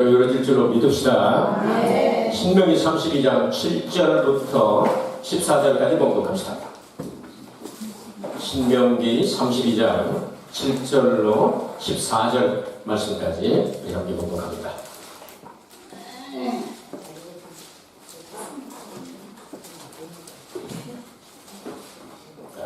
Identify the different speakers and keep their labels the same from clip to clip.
Speaker 1: 이루어질 줄로 믿읍시다. 신명기 32장 7절부터 14절까지 봉독합시다. 신명기 32장 7절로 14절 말씀까지 이렇게 봉독합니다.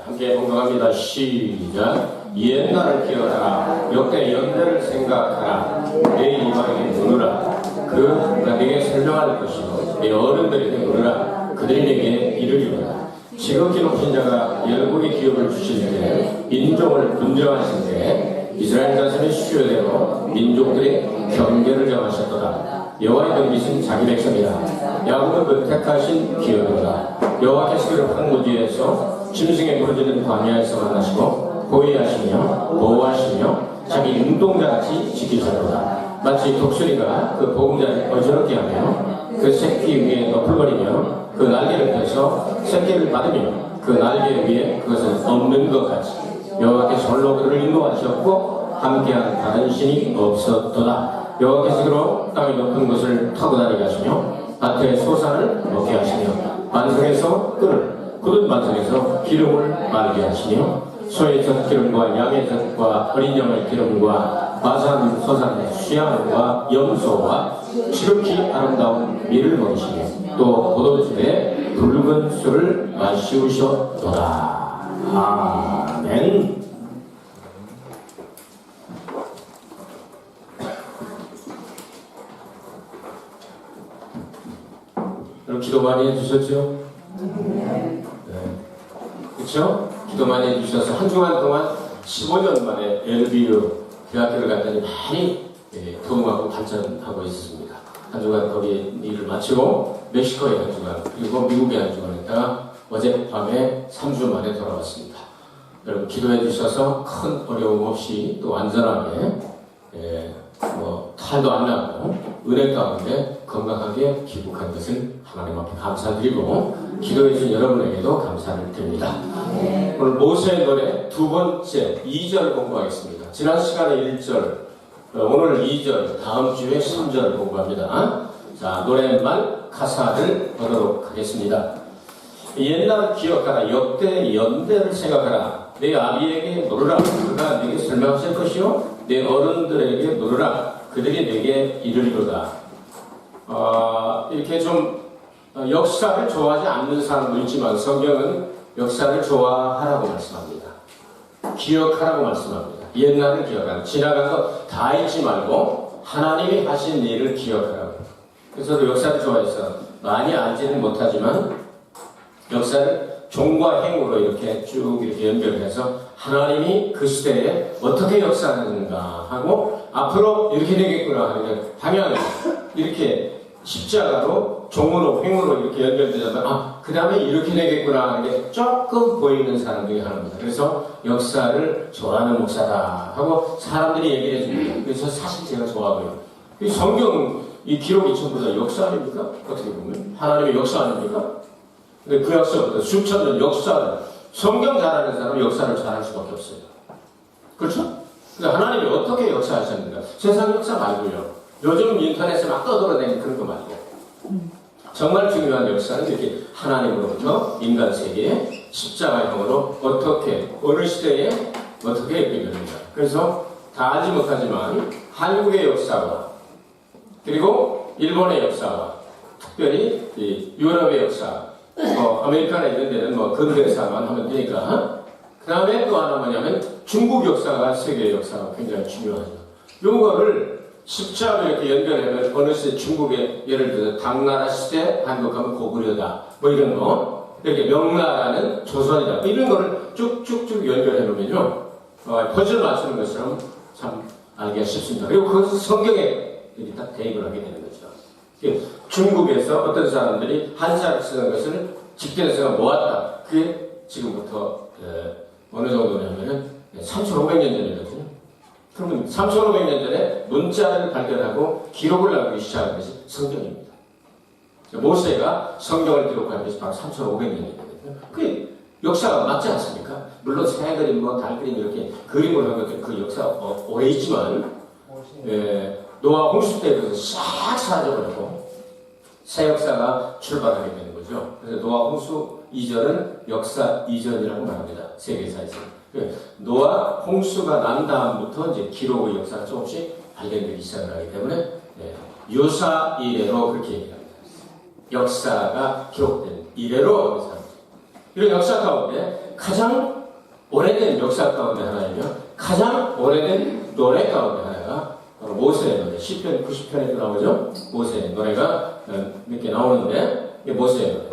Speaker 1: 함께 봉독합니다. 시작. 옛날을 기억하라. 역대 연대를 생각하라. 내 이방에게 물으라. 그가 내게 설명할 것이요 내 어른들에게 물으라. 그들이 내게 이르리로다. 지극히 높은 자가 열국의 기업을 주실 때 인종을 분정하실 때 이스라엘 자손의 수요대로 민족들의 경계를 정하셨도다. 여호와의 경비신 자기 백성이라. 야곱은 그 택하신 기업이로다. 여호와께서 그를 황무 뒤에서 짐승에 부러지는 광야에서 만나시고 보호하시며 자기 눈동자같이 지키셨도다. 마치 독수리가 그 보금자를 어지럽게 하며 그 새끼 위에 너풀거리며 그 날개를 펴서 새끼를 받으며 그 날개 위에 그것을 엎는 것 같이 여호와께서 홀로 그를 인도하셨고 함께한 다른 신이 없었도다. 여호와께서 그로 땅의 높은 곳을 타고 다니게 하시며 밭의 소산을 먹게 하시며 반석에서 꿀을 굳은 반석에서 기름을 말게 하시며 소의 젖 기름과 양의 젖과 어린 양의 기름과 바산 소산의 수양과 염소와 지극히 아름다운 밀을 먹이시며 또 포도주에 붉은 술을 마시우셨도다. 아멘. 여러분 기도 많이 해주셨죠? 네. 그렇죠? 기도 많이 해주셔서 한 주간 동안 15년 만에 LBU 대학교를 갔더니 많이 도움하고 발전하고 있었습니다. 한 주간 거기 일을 마치고 멕시코에 한 주간 그리고 미국에 한 주간 했다가 어젯밤에 3주 만에 돌아왔습니다. 여러분 기도해 주셔서 큰 어려움 없이 또 안전하게 탈도 안 나고 은혜 가운데 건강하게 귀국한 것을 하나님 앞에 감사드리고 기도해 주신 여러분에게도 감사를 드립니다. 오늘 모세의 노래 두 번째 2절 공부하겠습니다. 지난 시간에 1절, 오늘 2절, 다음 주에 3절 공부합니다. 자, 노래만 가사를 보도록 하겠습니다. 옛날 기억하라. 역대 연대를 생각하라. 내 아비에게 물으라. 그가 내게 설명하실 것이요 내 어른들에게 물으라. 그들이 내게 이르리로다. 이렇게 좀 역사를 좋아하지 않는 사람도 있지만 성경은 역사를 좋아하라고 말씀합니다. 기억하라고 말씀합니다. 옛날을 기억하라. 지나간 거 다 잊지 말고 하나님이 하신 일을 기억하라고. 그래서 저도 역사를 좋아해서 많이 알지는 못하지만 역사를 종과 행으로 이렇게 쭉 이렇게 연결해서 하나님이 그 시대에 어떻게 역사하는가 하고 앞으로 이렇게 되겠구나 하는 방향을 이렇게 십자가로 종으로 행으로 이렇게 연결되자면 그 다음에 이렇게 되겠구나 하는 게 조금 보이는 사람 중에 하나입니다. 그래서 역사를 좋아하는 목사다 하고 사람들이 얘기를 해줍니다. 그래서 사실 제가 좋아하고요. 이 성경 이 기록이 전부 다 역사 아닙니까? 어떻게 보면 하나님의 역사 아닙니까? 근데 그 역사보다 수천 년 역사를 성경 잘하는 사람은 역사를 잘할 수밖에 없어요. 그렇죠? 그러니까 하나님이 어떻게 역사하셨는가? 세상 역사 말고요. 요즘 인터넷에 막 떠돌아다니는 그런 거 말고 정말 중요한 역사는 이렇게 하나님으로부터 인간 세계에 십자가형으로 어떻게 어느 시대에 어떻게 이렇게 됩니다. 그래서 다 알지 못하지만 한국의 역사와 그리고 일본의 역사와 특별히 이 유럽의 역사 아메리카나 이런 데는 근대사만 하면 되니까 그 다음에 또 하나 뭐냐면 중국 역사가 세계 역사가 굉장히 중요하죠. 요거를 십자로 이렇게 연결하면 어느 시대 중국의 예를 들어서 당나라 시대 한국하면 고구려다 이런 거 이렇게 명나라는 조선이다 이런 거를 쭉쭉쭉 연결해 놓으면요 퍼즐 맞추는 것처럼 참 알기가 쉽습니다. 그리고 그것을 성경에 딱 대입을 하게 되는 거죠. 중국에서 어떤 사람들이 한자를 쓰는 것을 집견에서 모았다. 그게 지금부터 어느 정도냐면은 3,500년 전이거든요. 그러면 3,500년 전에 문자를 발견하고 기록을 남기기 시작한 것이 성경입니다. 모세가 성경을 기록한 것이 바로 3,500년 전이거든요. 그게 역사가 맞지 않습니까? 물론 새 그림, 달 그림 이렇게 그림을 한 것들 그 역사가 오래 있지만 노아 홍수 때부터 싹 사라져버리고 새 역사가 출발하게 되는 거죠. 그래서 노아 홍수 이전은 역사 이전이라고 말합니다. 세계사에서. 노아 홍수가 난 다음부터 이제 기록의 역사가 조금씩 발견되기 시작을 하기 때문에 유사 이래로 그렇게 얘기합니다. 역사가 기록된 이래로 삽니다. 이런 역사 가운데 가장 오래된 역사 가운데 하나이며 가장 오래된 노래 가운데 하나가 바로 모세의 노래. 시편 90편에도 나오죠. 모세의 노래가 몇 개 나오는데 이게 모세의 노래.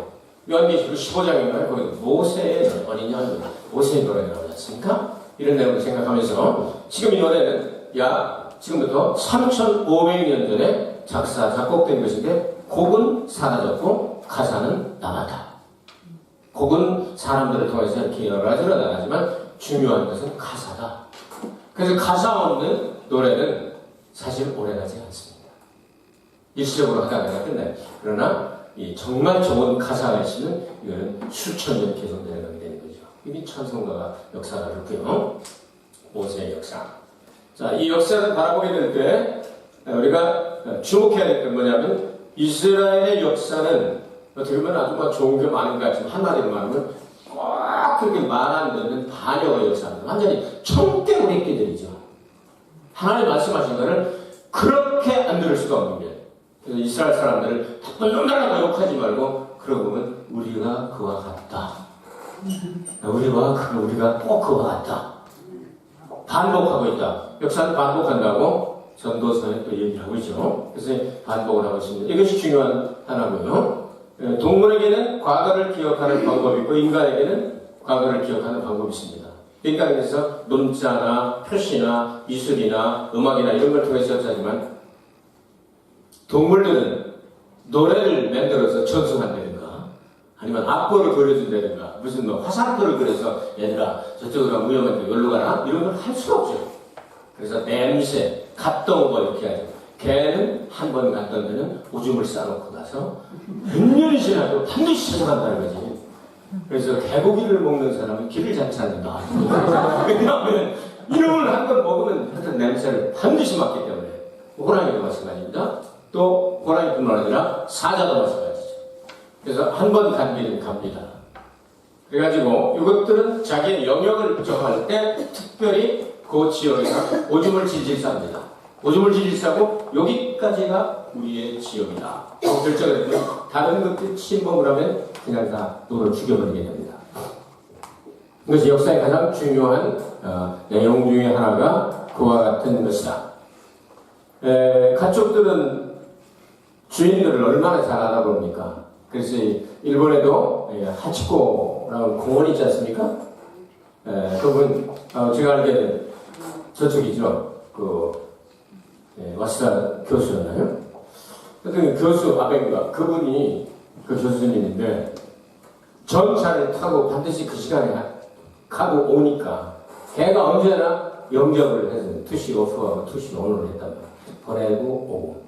Speaker 1: 요한계시록 15장인가요? 거기 모세의 노래, 어린양 노래, 모세의 노래가 나오지 않습니까? 이런 내용을 생각하면서 지금 이 노래는 약 지금부터 3,500년 전에 작사, 작곡된 것인데 곡은 사라졌고 가사는 남았다. 곡은 사람들을 통해서 이렇게 여러 가지로 나가지만 중요한 것은 가사다. 그래서 가사 없는 노래는 사실 오래가지 않습니다. 일시적으로 하다가 끝나요. 그러나 정말 좋은 가사가 있으면 이거는 수천 년 계속 내려가게 되는 거죠. 이게 찬송가가 역사가 그렇고요. 모세의 역사. 자, 이 역사를 바라보게 될 때 우리가 주목해야 될 건 뭐냐면 이스라엘의 역사는 어떻게 보면 아주 좋은 게 많은 것 같지만 한마디로 말하면 꼭 그렇게 말 안 되는 반역의 역사입니다. 완전히 청대우리 끼들이죠. 하나님 말씀하신 것을 그렇게 안 들을 수가 없는 게 그래서 이스라엘 사람들을 나쁜 놈들라고 욕하지 말고 그러고 보면 우리가 그와 같다. 우리가 꼭 그와 같다. 반복하고 있다. 역사는 반복한다고 전도서에 또 얘기를 하고 있죠. 그래서 반복을 하고 있습니다. 이것이 중요한 하나고요. 동물에게는 과거를 기억하는 방법이 있고 인간에게는 과거를 기억하는 방법이 있습니다. 인간에게서 문자나 표시나 미술이나 음악이나 이런 걸 통해서 역사하지만 동물들은 노래를 만들어서 전송한다든가 아니면 악보를 그려준다든가 무슨 화살표를 그려서 얘들아 저쪽으로 가면 위험한데 여기로 가라 이런 걸 할 수가 없죠. 그래서 냄새, 갔던 거 이렇게 하죠. 개는 한 번 갔던 데는 오줌을 싸놓고 가서 몇 년이 지나도 반드시 찾아간다는 거지. 그래서 개고기를 먹는 사람은 길을 잘 찾는다. 왜냐하면 이놈을 한 번 먹으면 하여튼 냄새를 반드시 맡기 때문에 호랑이도 마찬가지입니다. 또 호랑이뿐만 아니라 사자도 마찬가지죠. 그래서 한 번 간 길은 갑니다. 그래가지고 이것들은 자기의 영역을 정할 때 특별히 그 지역에서 오줌을 질질 쌉니다. 오줌을 질질 싸고 여기까지가 우리의 지역이다. 결정을 했고 다른 것들 침범을 하면 그냥 다 노를 죽여버리게 됩니다. 이것이 역사의 가장 중요한 내용 중에 하나가 그와 같은 것이다. 가축들은 주인들을 얼마나 잘 알아봅니까? 그래서 일본에도 하치코라는 공원이 있지 않습니까? 그분 제가 알기에는 저쪽이죠. 와시다 교수였나요? 하여튼 교수 아베인가 그분이 그 교수님인데 전차를 타고 반드시 그 시간에 가고 오니까 걔가 언제나 영접을 해서 투시 오프하고 투시 온을 했단 말이에요. 보내고 오고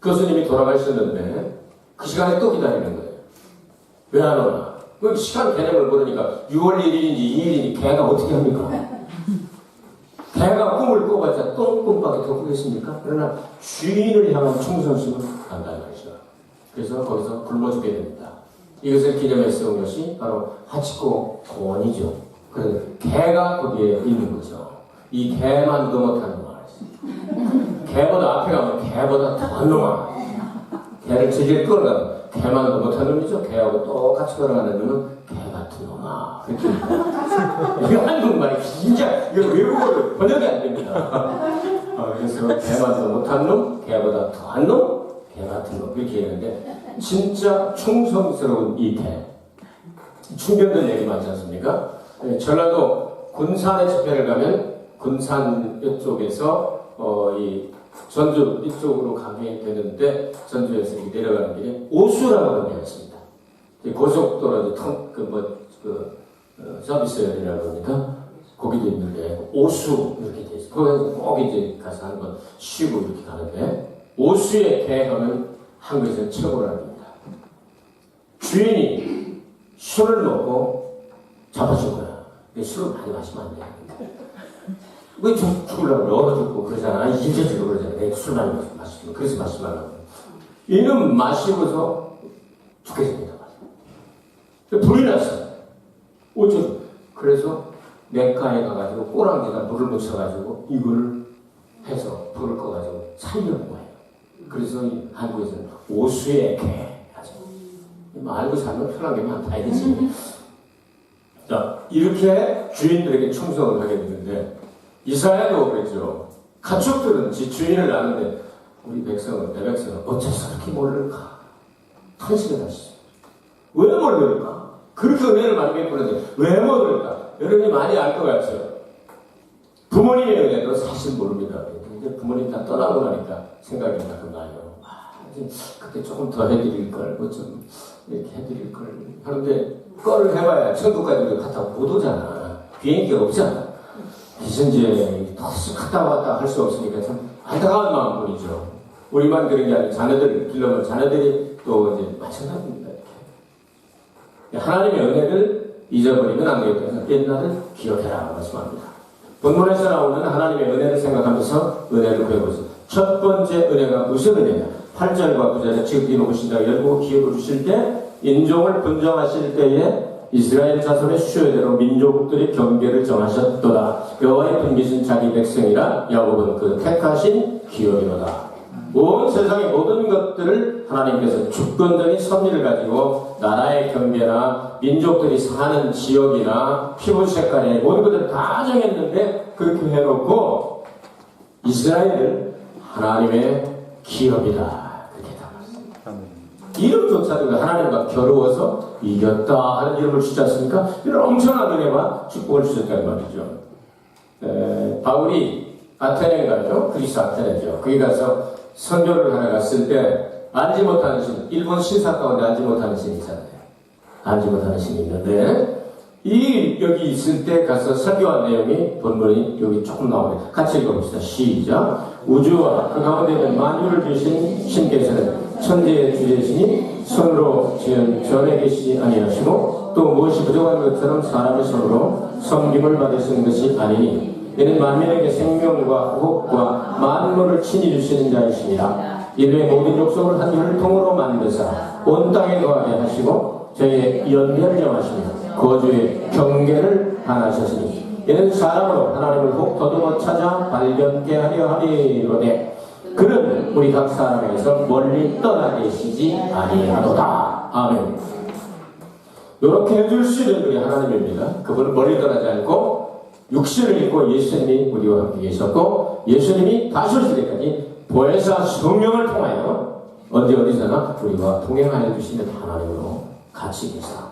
Speaker 1: 교수님이 돌아가셨는데 그 시간에 또 기다리는 거예요. 왜 안 오나? 그 시간 개념을 모르니까 6월 1일인지 2일인지 걔가 어떻게 합니까? 개가 꿈을 꿔봤자 똥꿈밖에 더 꾸겠습니까? 그러나 주인을 향한 충성심은 간다는 말이죠. 그래서 거기서 굶어 죽게 됩니다. 이것을 기념해 세운 것이 바로 하치코 공원이죠. 그래서 개가 거기에 있는 거죠. 이 개만도 못하는 놈아. 개보다 앞에 가면 개보다 더한 놈아. 개를 질질 끌어가면 개만도 못하는 놈이죠. 개하고 똑같이 걸어가는 놈은 개 같은 놈아. 그렇게 이거 한국말이 진짜 이거 외국어로 번역이 안 됩니다. 그래서 개만도 못한 놈, 개보다 더한 놈, 개 같은 놈 이렇게 얘기하는데 진짜 충성스러운 이 개. 충견들 얘기 많지 않습니까? 전라도 군산에 집회를 가면 군산 이쪽에서 이 전주 이쪽으로 가게 되는데 전주에서 내려가는 길에 오수라고 하는 데가 있습니다. 고속도로 서비스열이라고 합니까? 거기도 있는데 오수 이렇게 돼 있어요. 거기서 꼭 이제 가서 한번 쉬고 이렇게 가는데 오수에 개하면 한국에서는 최고라는 겁니다. 주인이 술을 먹고 잡아준 거야. 술을 많이 마시면 안 돼. 왜 죽으려고 얼어 죽고 그러잖아. 잊어지고 그러잖아. 내가 술 많이 마시면. 그래서 마시지 말라고. 이는 마시고서 죽겠습니다. 불이 났어. 어쩌죠? 그래서 냇가에 가가지고 꼬랑지가 물을 묻혀가지고 이걸 해서 불을 꺼가지고 살려는 거예요. 그래서 한국에서는 오수의 개 하죠. 알고 살면 편한 게 많다 이거지. 자, 이렇게 주인들에게 충성을 하게 되는데 이사야도 그랬죠. 가축들은 지 주인을 아는데 우리 백성은, 내 백성은 어째서 그렇게 모를까? 탄식을 하시죠. 왜 모를까? 그렇게 은혜를 많이 베푸는데 왜 모를까? 여러분이 많이 알 것 같죠? 부모님의 은혜도 사실 모릅니다. 근데 부모님 다 떠나고 나니까 생각이 가끔 나요. 그때 조금 더 해드릴 걸, 뭐 좀 이렇게 해드릴 걸 하는데 그걸 해봐야 천국까지도 갔다 못 오잖아. 비행기가 없잖아. 그래서 이제 갔다 왔다 할 수 없으니까 참 안타까운 마음뿐이죠. 우리만 그런 게 아니라 자녀들을 길러면 자녀들이 또 이제 마찬가지입니다. 이렇게. 하나님의 은혜를 잊어버리면 안 되겠다. 옛날을 기억해라 말씀합니다. 본문에서 나오는 하나님의 은혜를 생각하면서 은혜를 배우죠. 첫 번째 은혜가 무슨 은혜냐? 8절과 9절에 지금 이놓으신 자 열고 기업을 주실 때 인종을 분정하실 때에 이스라엘 자손의 수요대로 민족들의 경계를 정하셨도다. 여호와의 분깃은 자기 백성이라 야곱은 그 택하신 기업이로다. 온 세상의 모든 것들을 하나님께서 주권적인 섭리를 가지고 나라의 경계나 민족들이 사는 지역이나 피부 색깔의 모든 것들을 다 정했는데 그렇게 해놓고 이스라엘을 하나님의 기업이다. 그렇게 담았습니다. 이름조차도 하나님과 겨루어서 이겼다 하는 이름을 주지 않습니까? 이런 엄청난 은혜와 축복을 주셨다는 말이죠. 바울이 아테네인가요? 그리스 아테네죠. 거기 가서 선교를 하러 갔을 때 알지 못하는 신, 일본 신사 가운데 알지 못하는 신이 있잖아요. 알지 못하는 신이 있는데 여기 있을 때 가서 설교한 내용이 본문이 여기 조금 나오네. 같이 읽어봅시다. 시작. 우주와 그 가운데 있는 만유를 주신 신께서는 천지의 주제시니 손으로 지은 전에 계시지 아니하시고 또 무엇이 부족한 것처럼 사람의 손으로 섬김을 받으시는 것이 아니니 이는 만민에게 생명과 호흡과 만물을 친히 주시는 자이시니라. 인류의 모든 족속을 한 혈통으로 만드사 온 땅에 거하게 하시고 저희의 연결을 정하시며 거주의 경계를 하나셨으니 이는 사람으로 하나님을 혹 더듬어 찾아 발견케 하려 하리로되 그는 우리 각 사람에게서 멀리 떠나 계시지 아니하도다. 아멘. 이렇게 해줄 수 있는 분이 하나님입니다. 그분은 멀리 떠나지 않고 육신을 입고 예수님이 우리와 함께 계셨고 예수님이 다시 오실 때까지 보혜사 성령을 통하여 언제 어디서나 우리와 동행하여 주시는 하나님으로 같이 계사.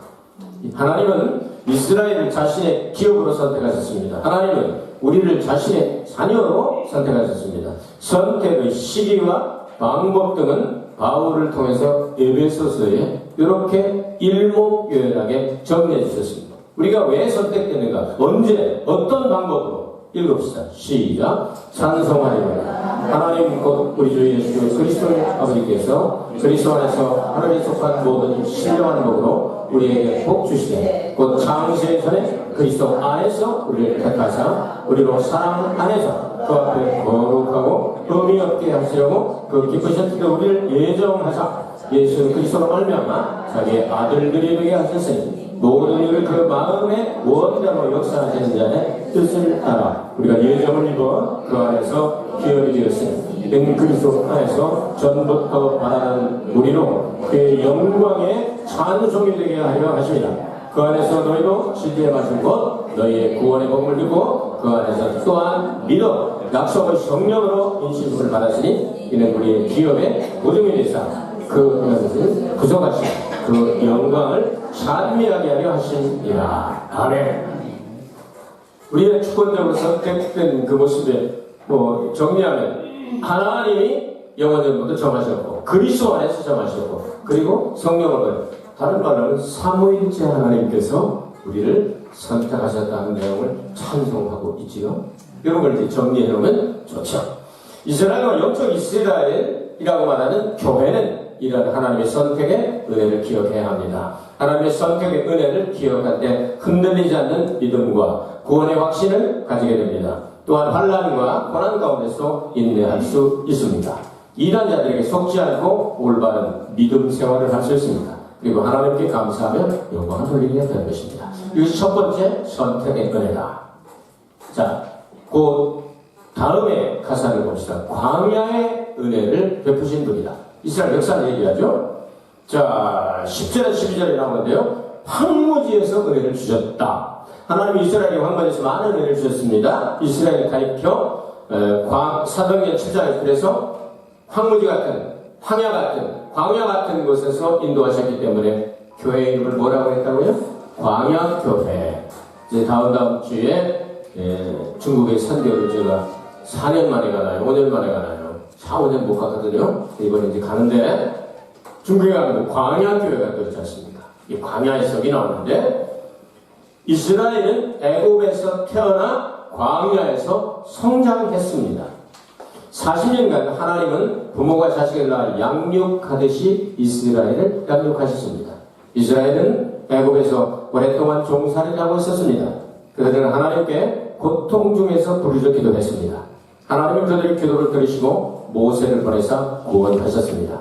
Speaker 1: 하나님은 이스라엘을 자신의 기업으로 선택하셨습니다. 하나님은 우리를 자신의 자녀로 선택하셨습니다. 선택의 시기와 방법 등은 바울을 통해서 에베소서에 이렇게 일목요연하게 정리해 주셨습니다. 우리가 왜 선택되는가? 언제? 어떤 방법으로? 읽읍시다. 시작. 찬송하리로다. 하나님 곧 우리 주 예수 그리스도의 아버지께서 그리스도 안에서 하늘에 속한 모든 신령한 복으로 우리에게 복 주시되 곧 창세 전에 그리스도 안에서 우리를 택하사 우리로 사랑 안에서 그 앞에 거룩하고 흠이 없게 하시려고 그 기쁘신 뜻에 우리를 예정하사 예수 그리스도로 말미암아 자기의 아들들이 되게 하셨으니 모든 일을 그 마음의 원대로 역사하시는 자의 뜻을 따라 우리가 예정을 입어 그 안에서 기업이 되었으니 이는 그리스도 안에서 전부터 바라는 우리로 그의 영광의 찬송이 되게 하려 하십니다. 그 안에서 너희도 진리에 맞은 것 너희의 구원의 복음을 듣고 그 안에서 또한 믿어 약속의 성령으로 인신을 받았으니 이는 우리의 기업의 보증이 되사 그 것을 구속하시고 그 영광을 찬미하게 하려 하시니라. 아멘. 우리의 주권적으로 선택된 그 모습에 정리하면 하나님이 영원전부터 정하셨고 그리스도 안에서 정하셨고 그리고 성령을 다른 말로는 삼위일체 하나님께서 우리를 선택하셨다는 내용을 찬송하고 있지요. 이런 걸 이제 정리해 놓으면 좋죠. 이스라엘과 영적 이스라엘이라고 말하는 교회는 이런 하나님의 선택의 은혜를 기억해야 합니다. 하나님의 선택의 은혜를 기억할 때 흔들리지 않는 믿음과 구원의 확신을 가지게 됩니다. 또한 환난과 고난 가운데서 인내할 수 있습니다. 이단자들에게 속지 않고 올바른 믿음 생활을 할 수 있습니다. 그리고 하나님께 감사하며 영광을 돌리게 되는 것입니다. 이것이 첫 번째 선택의 은혜다. 자, 그 다음에 가사를 봅시다. 광야의 은혜를 베푸신 분이다. 이스라엘 역사를 얘기하죠. 자, 10절에 12절에 나오는데요. 황무지에서 은혜를 주셨다. 하나님이 이스라엘에 황무지에서 많은 은혜를 주셨습니다. 이스라엘을 가리켜 사도행전 7장에 그래서 황무지 같은, 황야 같은, 광야 같은 곳에서 인도하셨기 때문에 교회 이름을 뭐라고 했다고요? 광야교회. 이제 다음 주에 중국의 선교를 제가 4년 만에 가나요? 5년 만에 가나요? 4, 5년 못 갔거든요. 이번에 이제 가는데 중국에 가면 광야교회가 또 있지 않습니까? 이 광야의 석이 나오는데 이스라엘은 애굽에서 태어나 광야에서 성장했습니다. 40년간 하나님은 부모가 자식을 낳아 양육하듯이 이스라엘을 양육하셨습니다. 이스라엘은 애굽에서 오랫동안 종살이를 하고 있었습니다. 그들은 하나님께 고통 중에서 부르짖어 기도했습니다. 하나님은 그들의 기도를 들으시고 모세를 보내사 구원하셨습니다.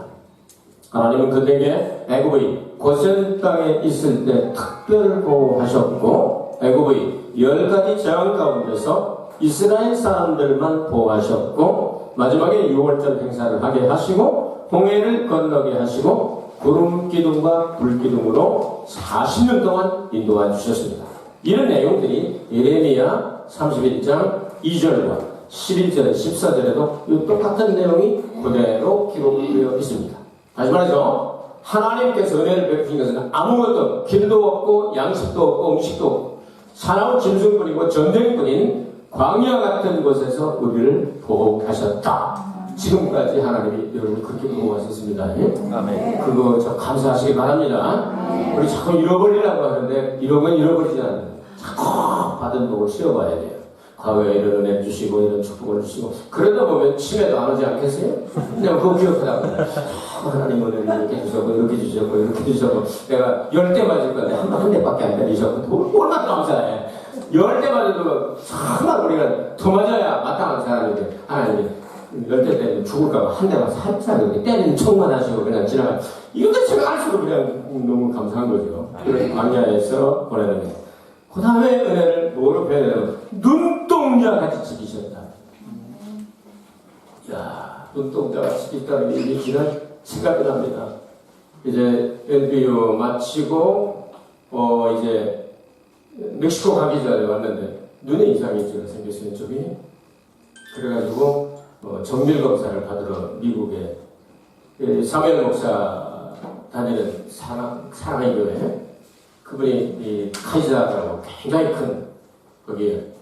Speaker 1: 하나님은 그들에게 애굽의 고센 땅에 있을 때 특별 보호하셨고 애굽의 10가지 재앙 가운데서 이스라엘 사람들만 보호하셨고 마지막에 6월절 행사를 하게 하시고 홍해를 건너게 하시고 구름 기둥과 불 기둥으로 40년 동안 인도해 주셨습니다. 이런 내용들이 예레미야 31장 2절과 11절, 14절에도 똑같은 내용이 그대로 기록되어 있습니다. 다시 말해서 하나님께서 은혜를 베푸신 것은 아무것도 길도 없고 양식도 없고 음식도 없고 사나운 짐승뿐이고 전쟁뿐인 광야 같은 곳에서 우리를 보호하셨다. 지금까지 하나님이 여러분을 그렇게 보호하셨습니다. 아멘. 그거 참 감사하시기 바랍니다. 우리 자꾸 잃어버리려고 하는데 이런 건 잃어버리지 않아요. 자꾸 받은 복을 씌워봐야 돼요. 과거에 이런 은혜 주시고 이런 축복을 주시고 그러다 보면 치매도 안 오지 않겠어요? 그냥 그거 기억하다가 하나님 은혜를 이렇게 주셨고 이렇게 주셨고 이렇게 주셨고 내가 10대 맞을 건데 한 대밖에 안 때리셨고 얼마나 감사해. 10대 맞아도 정말 우리가 더 맞아야 마땅한 사람인데 하나님이 10대 때는 죽을까봐 한 대만 살짝 이렇게 때리는 척만 하시고 그냥 지나가. 이것도 제가 알수록 그냥 너무 감사한 거죠. 그래서 광야에서 보내는 그 다음에 은혜를 뭐로 표현하냐면 눈동자같이 지키셨다. 이야, 눈동자같이 지키다는 게 이게 지난 생각이 납니다. 이제 NBU 마치고 이제 멕시코 가기 전에 왔는데 눈에 이상이 생겼어요. 저기 그래가지고 정밀 검사를 받으러 미국에 사무엘 목사 다니는 사랑의 교회 그분이 이 카이자라고 굉장히 큰 거기에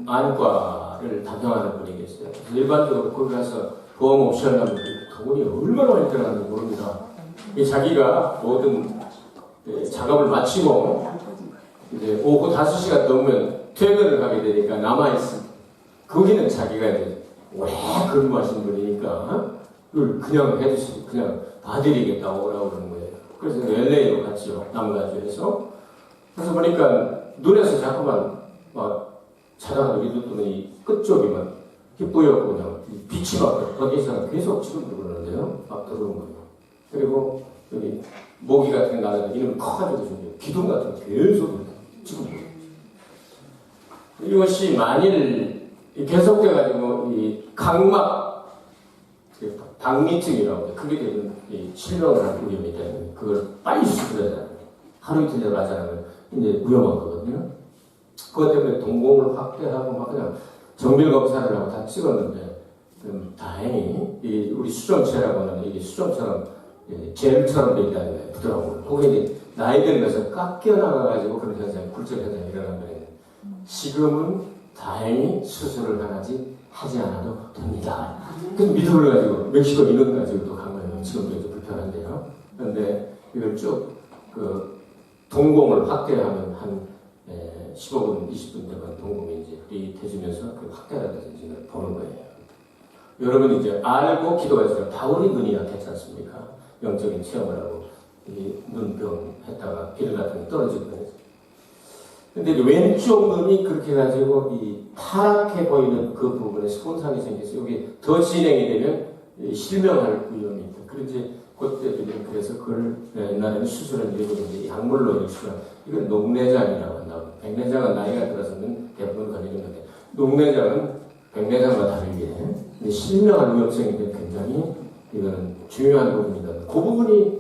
Speaker 1: 안과를 담당하는 분이 계세요. 일반적으로 거기 가서 보험 옵션 하면 돈이 얼마나 많이 들어가는지 모릅니다. 자기가 모든 작업을 마치고 이제 오후 5시가 넘으면 퇴근을 하게 되니까 남아있어. 거기는 자기가 이제 오래 근무하신 분이니까 그걸 그냥 해주시고 그냥 봐드리겠다고 오라고 그러는 거예요. 그래서 LA로 갔죠. 남가주에서. 그래서 보니까 눈에서 자꾸만 막 자다가 여기 눈이 끝쪽이만 뿌옇고 그냥 빛이 막 거기서 계속 지금 그러는데요. 막 들어오는 거예요. 그리고 여기 모기 같은 게 나는데 이놈이 커가지고 좀 기둥 같은 거 계속 지금 이것이 만일 계속돼가지고 이 각막 박리증이라고 그게 되면 실명을 할 위험이 때문에 그걸 빨리 수술해야 돼요. 하루 이틀 하지 않으면 이제 위험한 거거든요. 그것 때문에 동공을 확대하고 막 그냥 정밀 검사를 하고 다 찍었는데 다행히 우리 수정체라고 하는 이게 수정처럼 젤처럼 돼 있다는 거예요. 부드러운 거. 그게 나이 들면서 깎여 나가가지고 그런 현상이 굴절 현상이 일어난 거예요. 지금은 다행히 수술을 하지 않아도 됩니다. 그래서 믿음을 가지고 멕시코 인원 가지고 또 간 거예요. 지금도 좀 불편한데요. 그런데 이걸 쭉 동공을 확대하면 한 15분, 20분 동안 동공이 이제 흐릿해지면서 그 확대가 돼서 이제 보는 거예요. 여러분 이제 알고 기도해서 바울이 눈이 약했지 않습니까? 영적인 체험을 하고 눈병 했다가 길 같은 게 떨어지거든요. 근데 왼쪽 눈이 그렇게 가지고 이 파랗게 보이는 그 부분에 손상이 생겨서 여기 더 진행이 되면 실명할 위험이 있다. 그런지 그때들은 그래서 그걸 옛날에는 수술을 일부러 약물로 수술. 이건 녹내장이라고 한다고. 백내장은 나이가 들어서는 대부분 걸리는 건데 녹내장은 백내장과 다르게 실명할 위험성이 굉장히 이거는 중요한 부분이다. 그 부분이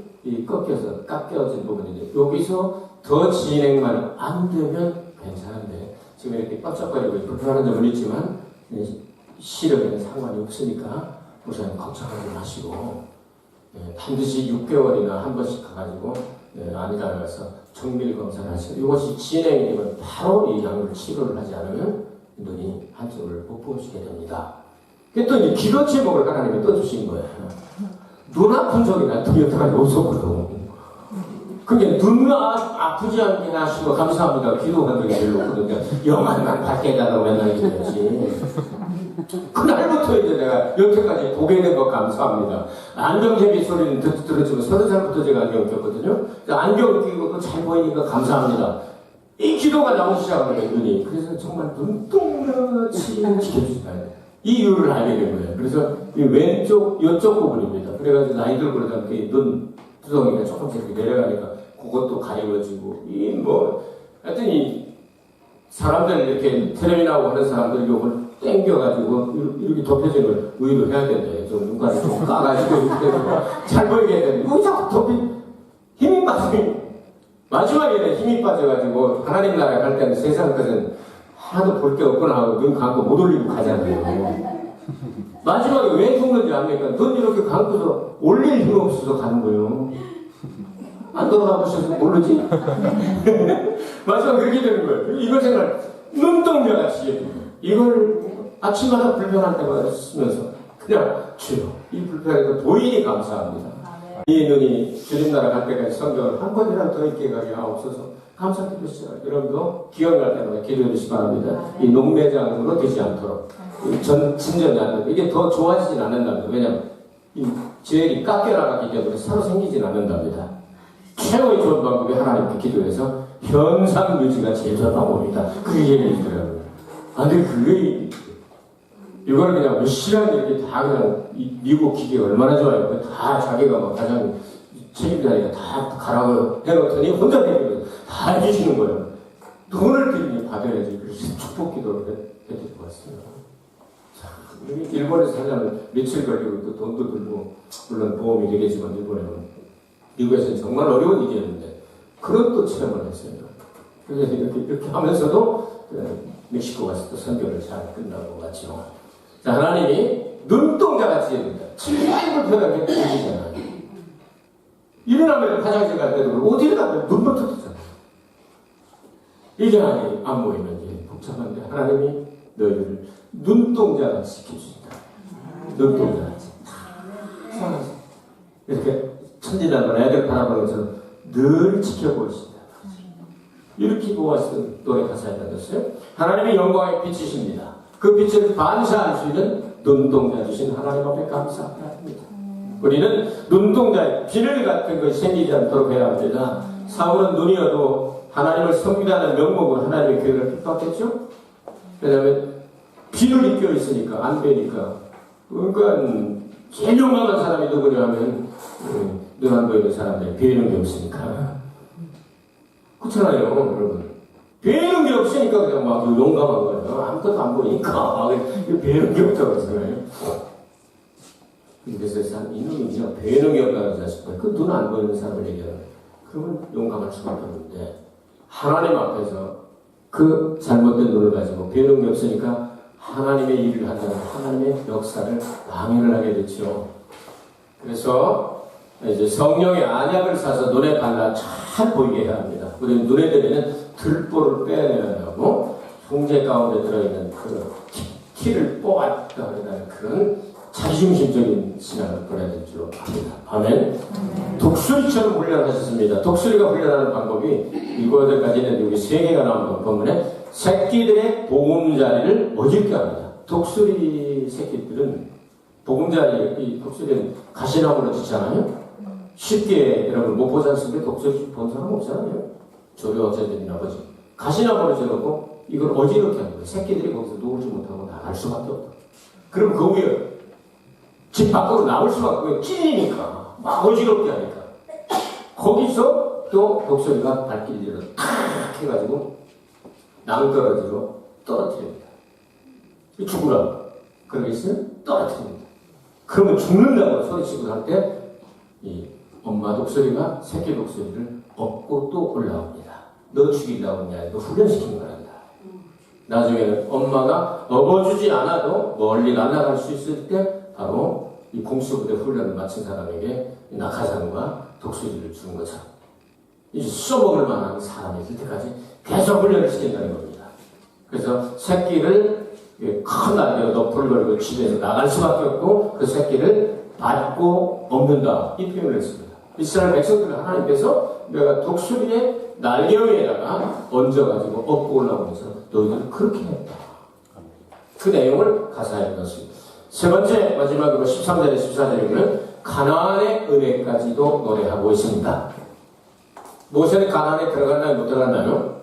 Speaker 1: 깎여진 부분인데 여기서 더 진행만 안 되면 괜찮은데 지금 이렇게 깜짝거리고 불편한 점은 있지만 시력에는 상관이 없으니까 우선 걱정하지 마시고 반드시 6개월이나 한 번씩 가가지고 안과 가서 정밀 검사를 하시고 이것이 진행이 되면 바로 이 약물 치료를 하지 않으면 눈이 한쪽을 못 보시게 됩니다. 또 이제 기도 제목을 하나님이 떠주신 거예요. 눈 아픈 적이 나한테 여태까지 없었거든. 그게 눈 아프지 않게 하시고 감사합니다. 기도한 적이 별로 없거든요. 영안만 밝게 해달라고 맨날 기도했지. 그날부터 이제 내가 여태까지 보게 된 거 감사합니다. 안경제비 소리는 들었지만 30살부터 제가 안경 꼈거든요. 안경 끼고 잘 보이니까 감사합니다. 이 기도가 나오기 시작하는 거예요, 눈이. 그래서 정말 눈동자같이 지켜주시다. 이 이유를 알게 된 거예요. 그래서 이 왼쪽, 이쪽 부분입니다. 그래가지고 나이 들고 그러다 보니 눈 두덩이가 조금씩 이렇게 내려가니까 그것도 가려워지고, 하여튼 이 사람들 이렇게 텔레비 나오고 하는 사람들 이걸 땡겨가지고 이렇게 덮여진 걸 의로 해야 된대. 좀 눈가를 좀 까가지고 이렇게 잘 보이게 해야 되는데, 이거 자꾸 힘이 빠지면 마지막에는 힘이 빠져가지고 하나님 나라에 갈 때는 세상 것은 하나도 볼 게 없구나 하고 눈 감고 못 올리고 가잖아요. 마지막에 왜 죽는지 압니까? 눈 이렇게 감고서 올릴 힘이 없어서 가는 거예요. 안 돌아보셔서 모르지? 마지막에 그렇게 되는 거예요. 이걸 생각, 눈동자같이 이걸 아침마다 불편할 때마다 쓰면서 그냥 주여 이 불편해도 보이니 감사합니다. 이 눈이 주님나라 갈 때까지 성경을 한 권이라도 더 읽게 가게 하옵소서. 감사드리시죠. 여러분도 기억날 때마다 기도해 주시기 바랍니다. 이 녹내장으로 되지 않도록 진전이 안 되고 이게 더 좋아지진 않는답니다. 왜냐하면 이 죄악이 깎여나가기 때문에 새로 생기진 않는답니다. 최고의 좋은 방법이 하나님께 기도해서 현상 유지가 제일 좋은 방법이다. 그게 얘기해주더라고요. 근데 그게 이걸 그냥 몇 시간 이렇게 다 그냥 미국 기계가 얼마나 좋아요. 다 자기가 막 가장 책임자니까 다 가라고 해놓더니 혼자 되는 다 해주시는 거예요. 돈을 드리니 받아야지. 그래서 축복 기도를 해드릴 것 같습니다. 자, 일본에서 살려면 며칠 걸리고 또 돈도 들고 물론 보험이 되겠지만 미국에서는 정말 어려운 일이었는데 그런 또 체험을 했어요. 그래서 이렇게 하면서도 멕시코 가서 또 선교를 잘 끝나고 갔죠. 자, 하나님이 눈동자같이 해줍니다. 제일 불편하게 보이잖아요. 일어나면 화장실 갈 때도 그렇고 어디를 가면 눈부터 뜨잖아요. 이게 하나님 안 보이는 게 복잡한데 하나님이 너희를 눈동자같이 지켜주신다. 눈동자같이 이렇게 천지난번 애들 바라보는 것처럼 늘 지켜보신다. 이렇게 보았을 노래 가사에 나눴어요. 하나님이 영광의 빛이십니다. 그 빛을 반사할 수 있는 눈동자 주신 하나님 앞에 감사합니다. 우리는 눈동자에 비늘 같은 것이 생기지 않도록 해야 합니다. 사울은 눈이어도 하나님을 섬기다는 명목으로 하나님의 교회를 핍박했죠. 왜냐하면 비늘이 껴있으니까 안 되니까. 그러니까 제일 용감한 사람이 누구냐 하면 눈 안 보이는 사람들 배우는 게 없으니까. 그렇잖아요 여러분. 배우는 게 없으니까 그냥 막 용감한 거예요. 아무것도 안 보이니까 배우는 게 없다고 그러잖아요. 그래서 이놈이 그냥 배우는 게 없다고 하셨어요. 그 눈 안 보이는 사람을 얘기하는 그러면 용감할 수밖에 없는데 하나님 앞에서 그 잘못된 눈을 가지고 배우는 게 없으니까 하나님의 일을 한다는 하나님의 역사를 방해를 하게 됐죠. 그래서 이제 성령의 안약을 사서 눈에 발라 잘 보이게 해야 합니다. 우리는 눈에 들이는 들보를 빼내야 하고 형제 가운데 들어있는 그 티를 뽑았다 그러는 그런 자기중심적인 신앙을 보내야 될 줄 압니다. 아멘. 독수리처럼 훈련하셨습니다. 독수리가 훈련하는 방법이 7가지는 여기 3개가 나오는 본문에 새끼들의 보금자리를 어질게 합니다. 독수리 새끼들은 보금자리, 이 독수리는 가시나무로 짓잖아요. 쉽게 여러분 못 보지 않습니까? 독수리 본 사람 없잖아요. 조류학자들이나 보지. 가시나무를 지어놓고 이걸 어지럽게 하는 거예요. 새끼들이 거기서 놀지 못하고 나갈 수밖에 없다. 그럼 그 위에 집 밖으로 나올 수밖에 없고 찔리니까 막 어지럽게 하니까 거기서 또 독수리가 발길질을 탁 해가지고 낭떠러지로 떨어뜨립니다. 죽으라고. 그러고 있으면 떨어뜨립니다. 그러면 죽는다고 소리치고 할 때 이 엄마 독수리가 새끼 독수리를 업고 또 올라옵니다. 너 죽이려고 하냐? 너 훈련시키는 거란다. 나중에는 엄마가 업어주지 않아도 멀리 날아갈 수 있을 때 바로 이 공수부대 훈련을 마친 사람에게 낙하산과 독수리를 주는 것처럼 이제 써먹을 만한 사람이 될 때까지 계속 훈련을 시킨다는 겁니다. 그래서 새끼를 큰 날개로 너풀을 걸고 집에서 나갈 수밖에 없고 그 새끼를 밟고 없는다. 이 표현을 했습니다. 이스라엘 백성들은 하나님께서 내가 독수리의 날개 위에다가 얹어가지고 업고 올라오면서 너희들은 그렇게 했다. 그 내용을 가사에 넣었습니다. 세 번째 마지막으로 13절에 14절에는 가나안의 은혜까지도 노래하고 있습니다. 모세는 가나안에 들어갔나요? 못 들어갔나요?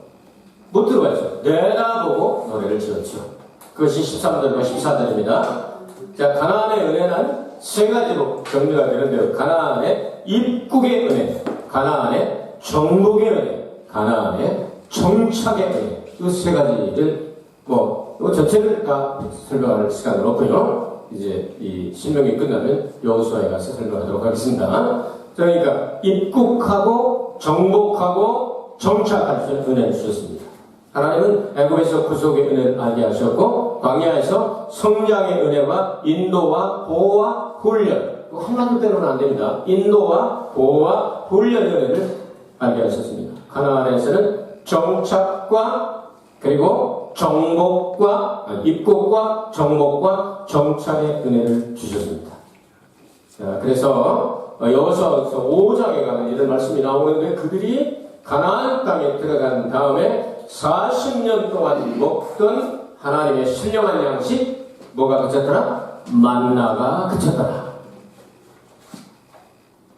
Speaker 1: 못 들어갔죠. 내다보고 노래를 지었죠. 그것이 13절과 14절입니다. 자, 가나안의 은혜는 세 가지로 정리가 되는데요. 가나안의 입국의 은혜, 가나안의 정복의 은혜, 가나안의 정착의 은혜. 이 세 가지를 이거 전체를 다 설명할 시간은 없고요. 이제 이 신명이 끝나면 여호수아에 가서 설명하도록 하겠습니다. 그러니까 입국하고 정복하고 정착할 수 있는 은혜를 주셨습니다. 하나님은 애굽에서 구속의 은혜를 알게 하셨고 광야에서 성장의 은혜와 인도와 보호와 훈련, 한마디로 때로는 안 됩니다. 인도와 보호와 훈련의 은혜를 알게 하셨습니다. 가나안에서는 정착과 그리고 정복과 입국과 정복과 정착의 은혜를 주셨습니다. 자, 그래서 여호수아서 5장에 가면 이런 말씀이 나오는데 그들이 가나안 땅에 들어간 다음에 40년 동안 먹던 하나님의 신령한 양식 뭐가 그쳤더라? 만나가 그쳤더라.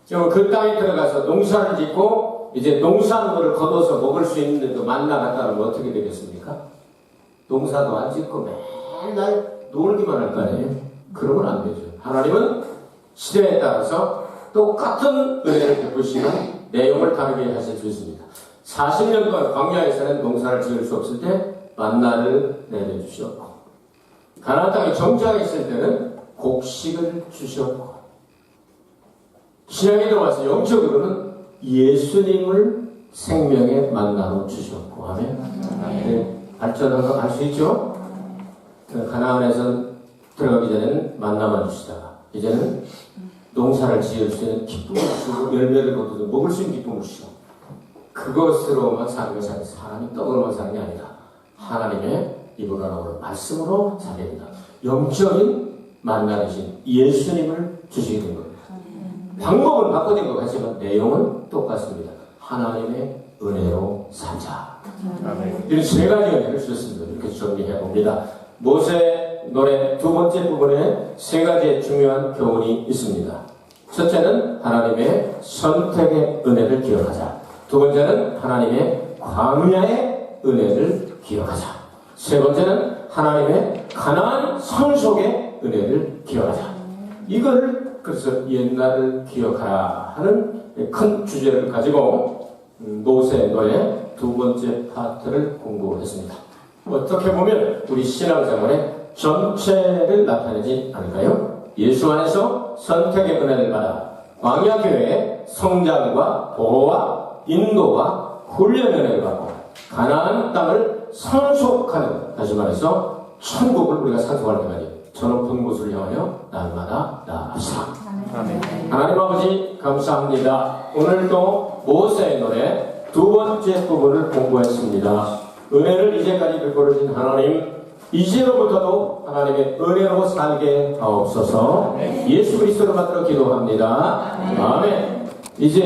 Speaker 1: 그 땅에 들어가서 농사를 짓고 이제 농산물을 거둬서 먹을 수 있는데도 만나가 따르면 어떻게 되겠습니까? 농사도 안 짓고 맨날 놀기만 할 거 아니에요? 그러면 안 되죠. 하나님은 시대에 따라서 똑같은 은혜를 베푸시는 내용을 다르게 하실 수 있습니다. 40년 동안 광야에서는 농사를 지을 수 없을 때 만나를 내려주셨고 가나안 땅에 정착에 있을 때는 곡식을 주셨고 신약에 들어와서 영적으로는 예수님을 생명의 만나로 주셨고 아멘. 네, 발전한 거 알 수 있죠? 가나안에서 들어가기 전에는 만나만 주시다가 이제는 농사를 지을 수 있는 기쁨을 주고 열매를 거두고 먹을 수 있는 기쁨을 주시고 그것으로만 사는 것이 아니라 사람이 떡으로만 사는 게 아니라 하나님의 입으로 나오는 말씀으로 살게 된다. 영적인 만나신 예수님을 주시게 된 겁니다. 방법은 바꿔진 것 같지만 내용은 똑같습니다. 하나님의 은혜로 살자. 이런 세 가지 은혜를 주셨습니다. 이렇게 정리해 봅니다. 모세 노래 두 번째 부분에 세 가지의 중요한 교훈이 있습니다. 첫째는 하나님의 선택의 은혜를 기억하자. 두 번째는 하나님의 광야의 은혜를 기억하자. 세 번째는 하나님의 가나안 상속의 은혜를 기억하자. 이걸 그래서 옛날을 기억하라 하는 큰 주제를 가지고 모세 노래 두 번째 파트를 공부했습니다. 어떻게 보면 우리 신앙생활의 전체를 나타내지 않을까요? 예수 안에서 선택의 은혜를 받아 광야교회의 성장과 보호와 인도와 훈련의 은혜를 받고 가나안 땅을 상속하는, 다시 말해서 천국을 우리가 상속할 때까지 저 높은 곳을 향하여 날마다 나아갑시다. 하나님 아버지 감사합니다. 오늘도 모세의 노래 두 번째 부분을 공부했습니다. 은혜를 이제까지 베풀어진 하나님, 이제로부터도 하나님의 은혜로 살게 하옵소서. 예수 그리스도를 받들어 기도합니다. 아멘. 이제